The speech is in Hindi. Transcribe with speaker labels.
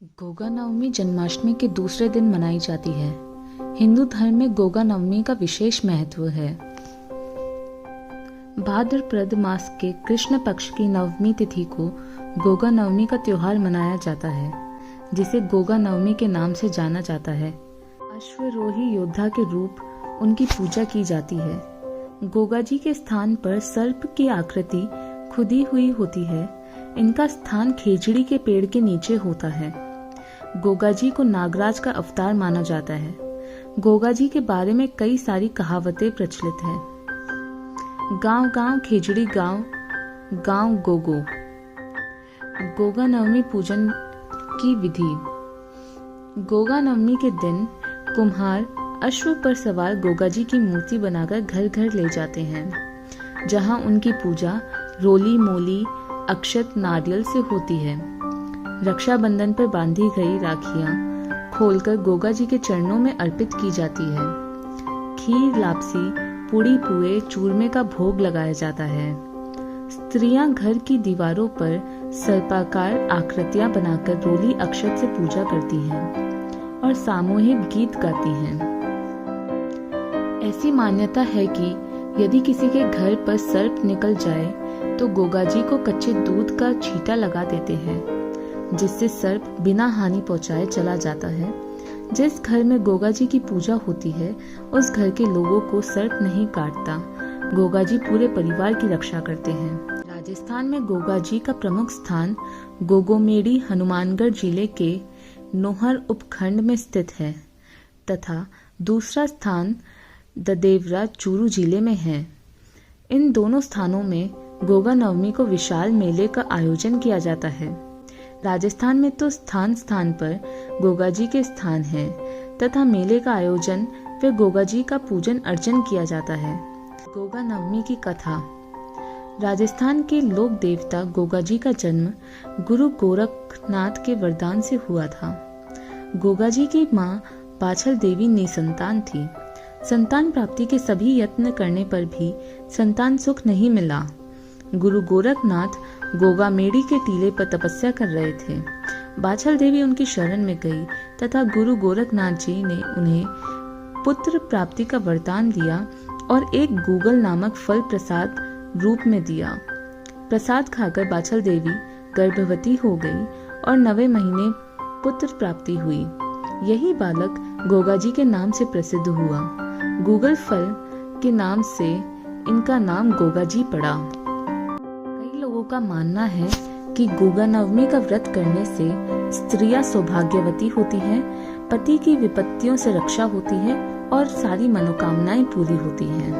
Speaker 1: गोगा नवमी जन्माष्टमी के दूसरे दिन मनाई जाती है। हिंदू धर्म में गोगा नवमी का विशेष महत्व है। भाद्रपद मास के कृष्ण पक्ष की नवमी तिथि को गोगा नवमी का त्योहार मनाया जाता है, जिसे गोगा नवमी के नाम से जाना जाता है। अश्वरोही योद्धा के रूप उनकी पूजा की जाती है। गोगा जी के स्थान पर सर्प की आकृति खुदी हुई होती है। इनका स्थान खेजड़ी के पेड़ के नीचे होता है। गोगा जी को नागराज का अवतार माना जाता है। गोगा जी के बारे में कई सारी कहावतें प्रचलित हैं। गांव गांव खेजड़ी गांव, गांव गोगो। गोगा नवमी पूजन की विधि। गोगा नवमी के दिन कुम्हार अश्व पर सवार गोगा जी की मूर्ति बनाकर घर घर ले जाते हैं, जहां उनकी पूजा रोली मोली अक्षत नारियल से होती है। रक्षाबंधन पर बांधी गई राखियां खोलकर गोगा जी के चरणों में अर्पित की जाती है। खीर, लापसी, पूड़ी पुए, चूरमे का भोग लगाया जाता है। स्त्रियां घर की दीवारों पर सर्पाकार आकृतियां बनाकर रोली अक्षत से पूजा करती हैं और सामूहिक गीत गाती हैं। ऐसी मान्यता है कि यदि किसी के घर पर सर्प निकल जाए तो गोगा जी को कच्चे दूध का छींटा लगा देते हैं, जिससे सर्प बिना हानि पहुंचाए चला जाता है। जिस घर में गोगा जी की पूजा होती है उस घर के लोगों को सर्प नहीं काटता। गोगा जी पूरे परिवार की रक्षा करते हैं। राजस्थान में गोगा जी का प्रमुख स्थान गोगोमेड़ी हनुमानगढ़ जिले के नोहर उपखंड में स्थित है तथा दूसरा स्थान ददेवरा चूरू जिले में है। इन दोनों स्थानों में गोगा नवमी को विशाल मेले का आयोजन किया जाता है। राजस्थान में तो स्थान स्थान पर गोगा जी के स्थान हैं तथा मेले का आयोजन व गोगा जी का पूजन अर्चन किया जाता है। गोगा नवमी की कथा। राजस्थान के लोक देवता गोगा जी का जन्म गुरु गोरखनाथ के वरदान से हुआ था। गोगा जी की मां बाछल देवी निसंतान थी। संतान प्राप्ति के सभी यत्न करने पर भी संतान सुख नहीं मिला। गुरु गोरखनाथ गोगामेड़ी के टीले पर तपस्या कर रहे थे। बाछल देवी उनकी शरण में गई तथा गुरु गोरखनाथ जी ने उन्हें पुत्र प्राप्ति का वरदान दिया और एक गूगल नामक फल प्रसाद रूप में दिया। प्रसाद खाकर बाछल देवी गर्भवती हो गई और 9वें महीने पुत्र प्राप्ति हुई। यही बालक गोगा जी के नाम से प्रसिद्ध हुआ। गूगल फल के नाम से इनका नाम गोगा जी पड़ा। लोगों का मानना है कि गोगा नवमी का व्रत करने से स्त्रियां सौभाग्यवती होती हैं, पति की विपत्तियों से रक्षा होती है और सारी मनोकामनाएं पूरी होती हैं।